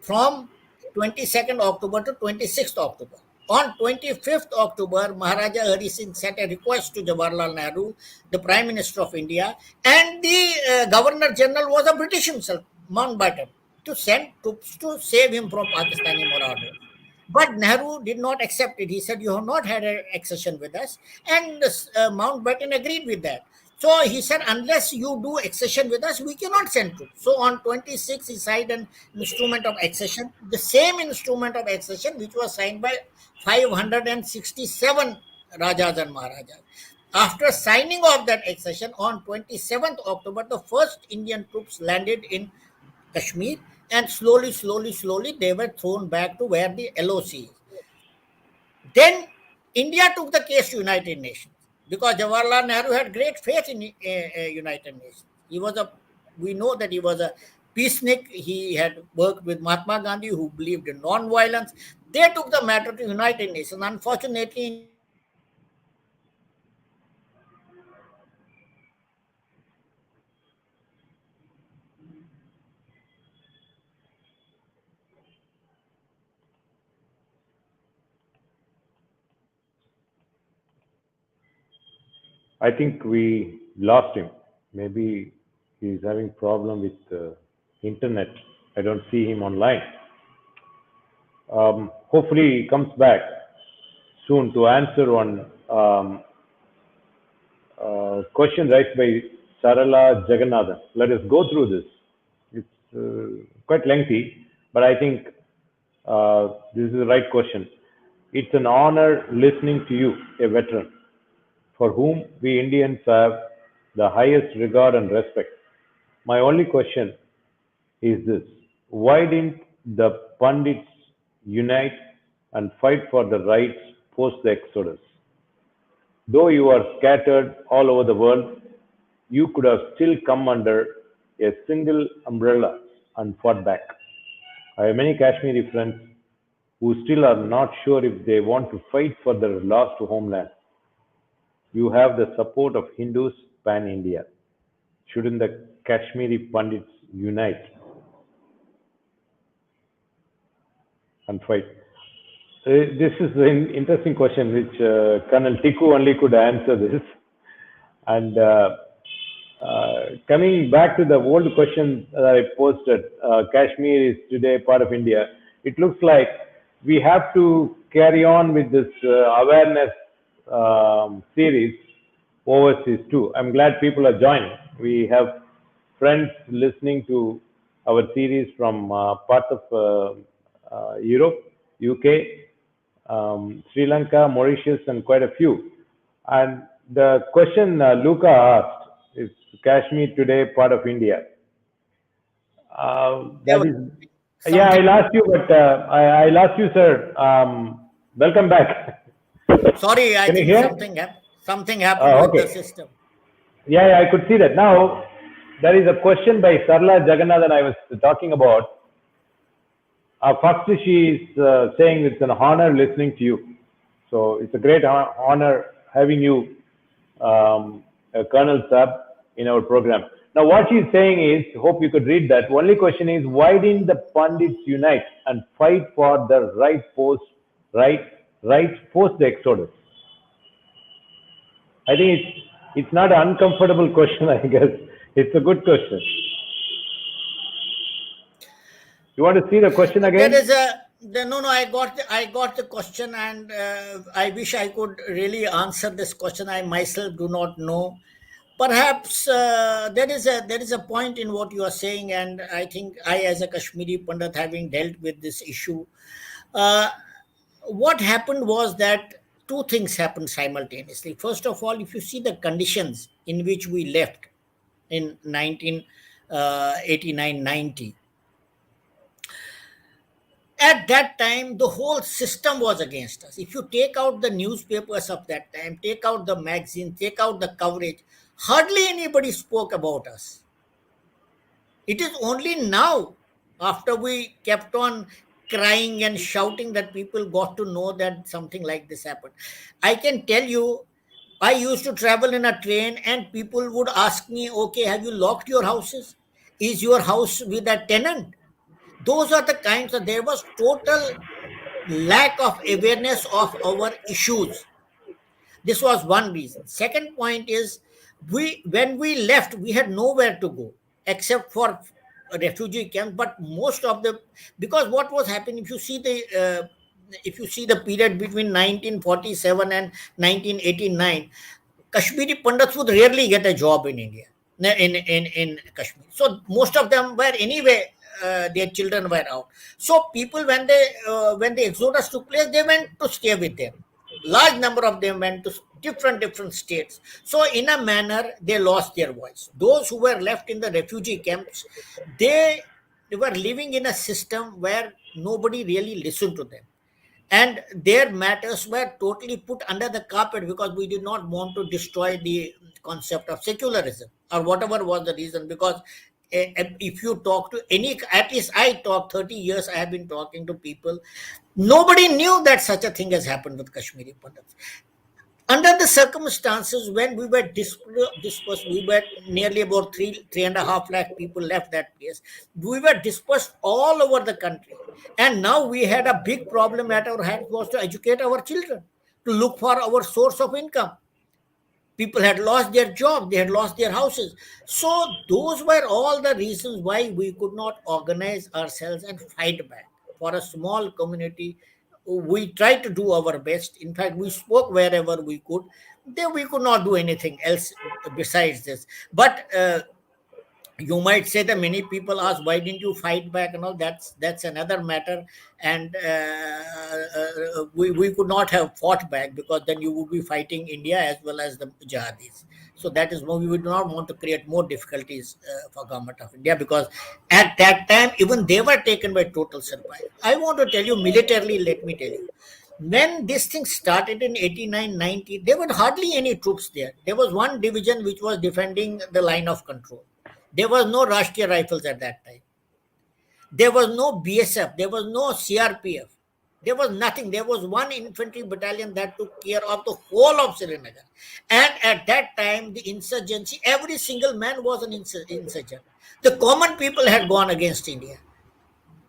from 22nd October to 26th October. On 25th October, Maharaja Hari Singh sent a request to Jawaharlal Nehru, the Prime Minister of India, and the Governor General was a British himself, Mountbatten, to send troops to save him from Pakistani marauders. But Nehru did not accept it. He said, "You have not had an accession with us." And Mountbatten agreed with that. So he said, "Unless you do accession with us, we cannot send troops." So on 26, he signed an instrument of accession, the same instrument of accession which was signed by 567 Rajas and Maharajas. After signing of that accession on 27th October, the first Indian troops landed in Kashmir, and slowly, they were thrown back to where the LOC is. Then India took the case to United Nations because Jawaharlal Nehru had great faith in United Nations. We know that he was a peacenik. He had worked with Mahatma Gandhi, who believed in non-violence. They took the matter to United Nations. Unfortunately, India did not accept it. He said, "You have not had an accession with us. We cannot send troops." So United Nations agreed to send troops to Kashmir. And on 28th October, I think we lost him. Maybe he's having problem with internet. I don't see him online. Hopefully he comes back soon to answer one question raised by Sarala Jagannathan. Let us go through this. It's quite lengthy, but I think this is the right question. It's an honor listening to you, a veteran, for whom we Indians have the highest regard and respect. My only question is this: why didn't the Pandits unite and fight for the rights post the Exodus? Though you are scattered all over the world, you could have still come under a single umbrella and fought back. I have many Kashmiri friends who still are not sure if they want to fight for their lost homeland. You have the support of Hindus pan India. Shouldn't the Kashmiri Pandits unite and fight? This is an interesting question which Colonel Tikoo only could answer this. And coming back to the old question that I posted, Kashmir is today part of India. It looks like we have to carry on with this awareness series overseas too. I'm glad people are joining. We have friends listening to our series from parts of Europe, UK, Sri Lanka, Mauritius, and quite a few. And the question Luca asked is Kashmir today part of India? there That was is, yeah, something. I lost you, but I lost you, sir. Welcome back. Sorry, I Can you think hear? something happened with the Okay. system. Yeah, yeah, I could see that. Now, there is a question by Sarla Jagannathan I was talking about. First, she is saying it's an honor listening to you. So it's a great honor having you, Colonel Sab, in our program. Now, what she's saying is, hope you could read that. Only question is, why didn't the Pandits unite and fight for the right post the Exodus? I think it's not an uncomfortable question. I guess it's a good question. You want to see the question There again? is a no, no. I got the question, and I wish I could really answer this question. I myself do not know. Perhaps there is a point in what you are saying, and I think I, as a Kashmiri Pandit, having dealt with this issue, uh, What happened was that two things happened simultaneously. First of all, if you see the conditions in which we left in 1989-90, at that time the whole system was against us. If you take out the newspapers of that time, take out the magazine, take out the coverage, hardly anybody spoke about us. It is only now, after we kept on crying and shouting, that people got to know that something like this happened. I can tell you, I used to travel in a train and people would ask me, okay, have you locked your houses? Is your house with a tenant? Those are the kinds of, there was total lack of awareness of our issues. This was one reason. Second point is, we when we left, we had nowhere to go except for refugee camps. But most of the, because what was happening, if you see the period between 1947 and 1989, Kashmiri Pandits would rarely get a job in India, in Kashmir. So most of them were anyway, their children were out. So people, when the exodus took place, they went to stay with them. Large number of them went to different states. So in a manner, they lost their voice. Those who were left in the refugee camps, they were living in a system where nobody really listened to them, and their matters were totally put under the carpet because we did not want to destroy the concept of secularism, or whatever was the reason. Because if you talk to any, at least I talk 30 years, I have been talking to people, nobody knew that such a thing has happened with Kashmiri Pandits. Under the circumstances, when we were dispersed, we were nearly about 3.5 lakh people left that place. We were dispersed all over the country, and now we had a big problem at our hands, was to educate our children, to look for our source of income. People had lost their job, they had lost their houses. So those were all the reasons why we could not organize ourselves and fight back. For a small community, we tried to do our best. In fact, we spoke wherever we could. Then we could not do anything else besides this. But you might say that many people ask, why didn't you fight back and all. That's another matter. And we could not have fought back, because then you would be fighting India as well as the jihadis. So that is why we would not want to create more difficulties for government of India, because at that time even they were taken by total surprise. I want to tell you militarily, let me tell you, when this thing started in 89-90, there were hardly any troops there. There was one division which was defending the line of control. There was no Rashtriya Rifles at that time. There was no BSF. There was no CRPF. There was nothing. There was one infantry battalion that took care of the whole of Srinagar. And at that time, the insurgency, every single man was an insurgent. The common people had gone against India.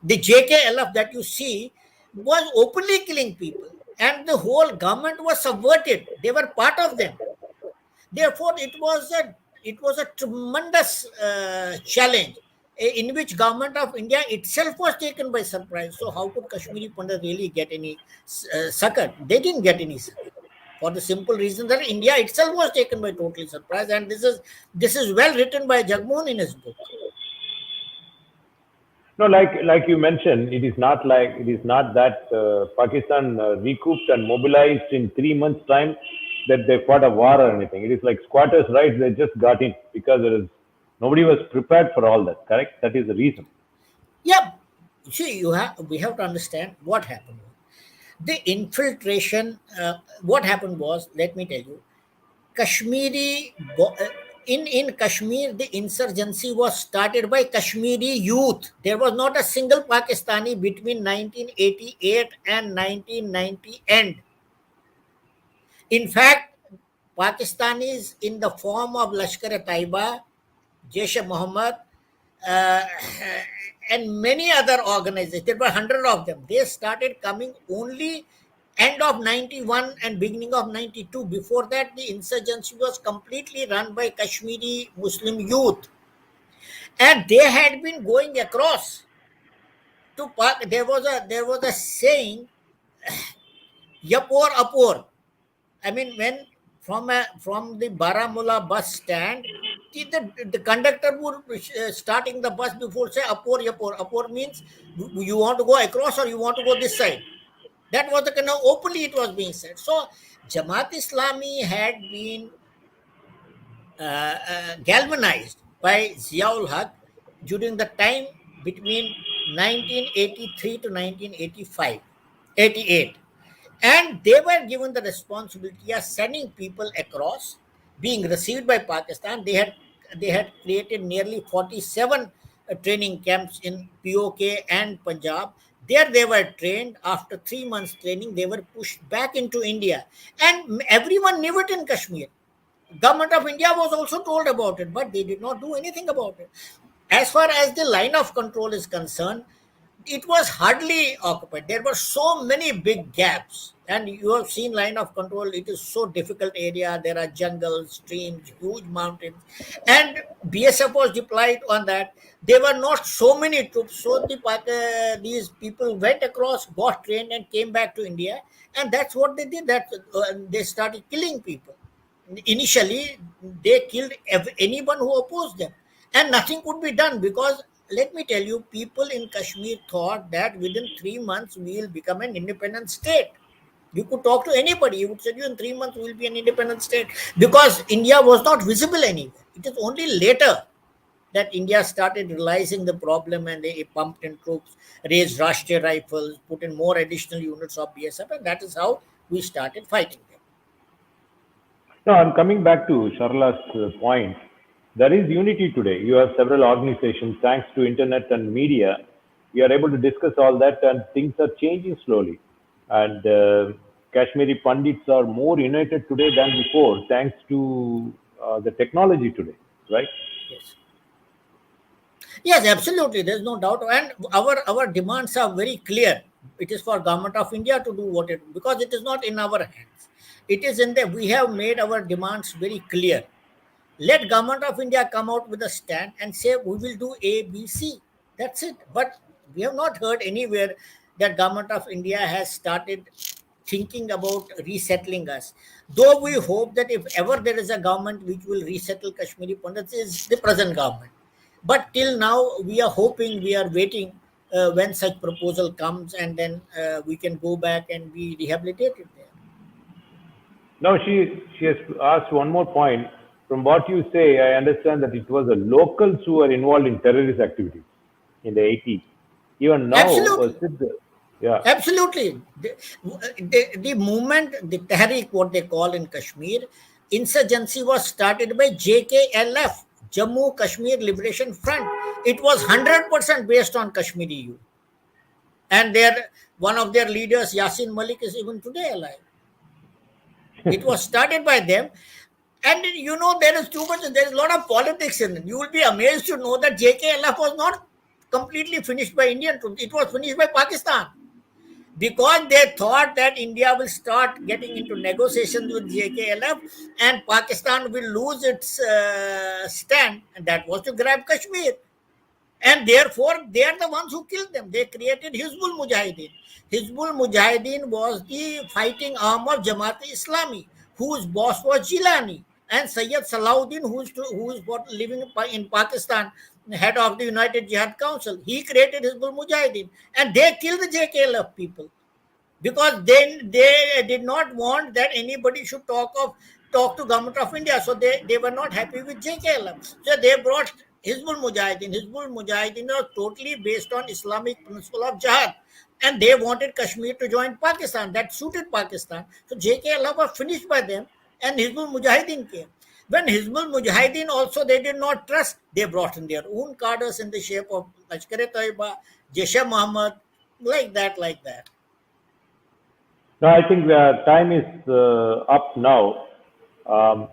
The JKLF that you see was openly killing people, and the whole government was subverted. They were part of them. Therefore, it was a tremendous challenge, in which government of India itself was taken by surprise. So how could Kashmiri Pandit really get any succor? They didn't get any succor, for the simple reason that India itself was taken by total surprise. And this is well written by Jagmohan in his book. No, like you mentioned, it is not that Pakistan recouped and mobilized in 3 months' time, that they fought a war or anything. It is like squatters' rights; they just got in because nobody was prepared for all that. Correct? That is the reason. Yeah, see, we have to understand what happened. The infiltration. What happened was, let me tell you, Kashmiri in Kashmir, the insurgency was started by Kashmiri youth. There was not a single Pakistani between 1988 and 1990 end. In fact, Pakistanis in the form of Lashkar-e-Taiba, Jaish-e-Mohammed, uh, and many other organizations, there were hundred of them. They started coming only end of 91 and beginning of 92. Before that, the insurgency was completely run by Kashmiri Muslim youth. And they had been going across to Pak. There was a saying, Yapor Apor. I mean, when from the Baramulla bus stand, the conductor would starting the bus before say Apor Yapor. Apor means you want to go across or you want to go this side. That was the kind of openly it was being said. So Jamaat Islami had been galvanized by Ziaul Haq during the time between 1983 to 1985, 88. And they were given the responsibility of sending people across, being received by Pakistan. They had created nearly 47 training camps in POK and Punjab. There they were trained. After 3 months training, they were pushed back into India, and everyone knew it in Kashmir. Government of India was also told about it, but they did not do anything about it. As far as the line of control is concerned, it was hardly occupied. There were so many big gaps, and you have seen line of control. It is so difficult area. There are jungles, streams, huge mountains, and BSF was deployed on that. There were not so many troops, so these people went across, got trained, and came back to India, and that's what they did. That they started killing people. Initially, they killed anyone who opposed them, and nothing could be done because let me tell you, people in Kashmir thought that within 3 months we will become an independent state. You could talk to anybody, he would say you in 3 months we will be an independent state because India was not visible anywhere. It is only later that India started realizing the problem and they pumped in troops, raised Rashtriya rifles, put in more additional units of BSF, and that is how we started fighting them. No, I'm coming back to Sharla's point. There is unity today. You have several organizations, thanks to internet and media. We are able to discuss all that, and things are changing slowly. And Kashmiri Pandits are more united today than before, thanks to the technology today, right? Yes. Yes, absolutely. There's no doubt. And our demands are very clear. It is for government of India to do what it because it is not in our hands. It is in there. We have made our demands very clear. Let government of India come out with a stand and say we will do A, B, C. That's it. But we have not heard anywhere that government of India has started thinking about resettling us. Though we hope that if ever there is a government which will resettle Kashmiri Pandits is the present government. But till now, we are hoping, we are waiting when such proposal comes, and then we can go back and be rehabilitated there. Now she has asked one more point. From what you say, I understand that it was the locals who were involved in terrorist activities in the 80s. Even now, Absolutely. yeah. Absolutely. The movement, the Tahrik, what they call in Kashmir, insurgency was started by JKLF, Jammu Kashmir Liberation Front. It was 100% based on Kashmiri youth. And one of their leaders, Yasin Malik, is even today alive. It was started by them. And there is a lot of politics in it. You will be amazed to know that JKLF was not completely finished by Indian troops. It was finished by Pakistan. Because they thought that India will start getting into negotiations with JKLF and Pakistan will lose its stand, and that was to grab Kashmir. And therefore, they are the ones who killed them. They created Hizbul Mujahideen. Hizbul Mujahideen was the fighting arm of Jamaat-e-Islami, whose boss was Jilani. And Sayyid Salahuddin, who is living in Pakistan, head of the United Jihad Council, he created Hizbul Mujahideen. And they killed the JKLF people because they did not want that anybody should talk to government of India. So they were not happy with JKLF. So they brought Hizbul Mujahideen. Hizbul Mujahideen was totally based on Islamic principle of jihad. And they wanted Kashmir to join Pakistan. That suited Pakistan. So JKLF was finished by them and Hizbul Mujahideen came. When Hizbul Mujahideen also they did not trust, they brought in their own cadres in the shape of Lashkar-e-Taiba, Jaish-e-Mohammed, like that. No, I think the time is up now.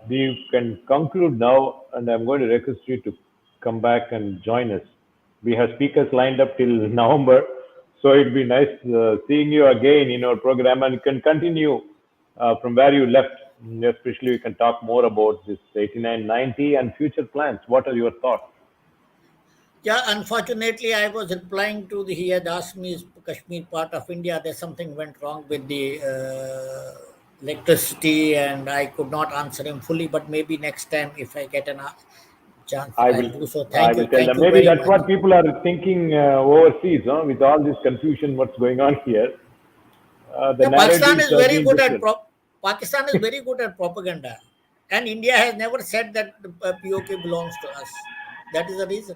We can conclude now, and I'm going to request you to come back and join us. We have speakers lined up till November, so it'd be nice seeing you again in our program, and you can continue from where you left. Especially, we can talk more about this 89-90 and future plans. What are your thoughts? Yeah, unfortunately, I was replying to he had asked me, is Kashmir part of India? There's something went wrong with the electricity, and I could not answer him fully. But maybe next time, if I get a chance, I I'll will. do so. I Thank will you. tell Thank them. you Maybe very that's much. what people are thinking overseas, with all this confusion. What's going on here? the Yeah, Pakistan narratives is have very been good at different. Pakistan is very good at propaganda, and India has never said that the POK belongs to us. That is the reason.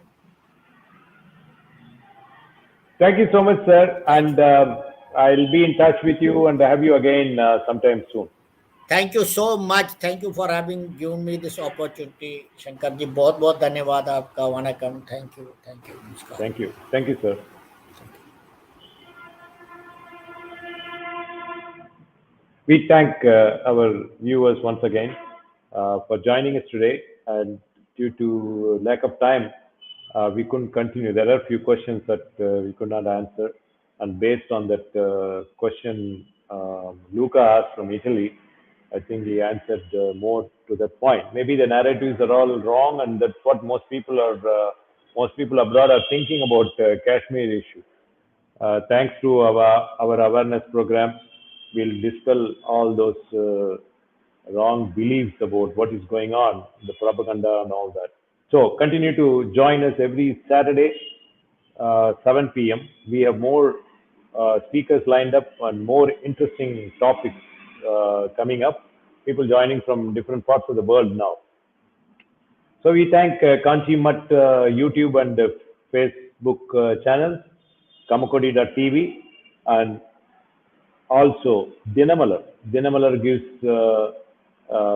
Thank you so much, sir, Thank and you. I'll be in touch with you and have you again sometime soon. Thank you so much. Thank you for having given me this opportunity, Shankar ji. बहुत बहुत धन्यवाद आपका. वणक्कम. Thank you. Thank you. नमस्कार. Thank you, sir. Thank you. We thank our viewers once again for joining us today. And due to lack of time, we couldn't continue. There are a few questions that we could not answer. And based on that question Luca asked from Italy, I think he answered more to that point. Maybe the narratives are all wrong, and that's what most people abroad are thinking about Kashmir issue. Thanks to our awareness program, we'll dispel all those wrong beliefs about what is going on, the propaganda and all that. So continue to join us every Saturday, 7 p.m. We have more speakers lined up and more interesting topics coming up. People joining from different parts of the world now. So we thank Kanchi Mutt YouTube and Facebook channels, Kamakodi.tv, and also Dinamalar. Dinamalar gives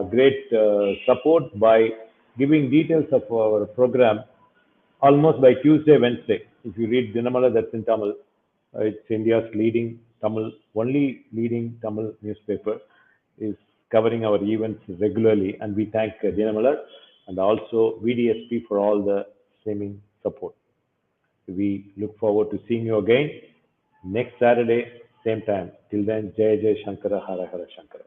great support by giving details of our program almost by Tuesday, Wednesday. If you read Dinamalar, that's in Tamil. It's India's leading Tamil, only leading Tamil newspaper, is covering our events regularly, and we thank Dinamalar and also VDSP for all the streaming support. We look forward to seeing you again next Saturday, same time. Till then, Jai Jai Shankara, Hara Hara Shankara.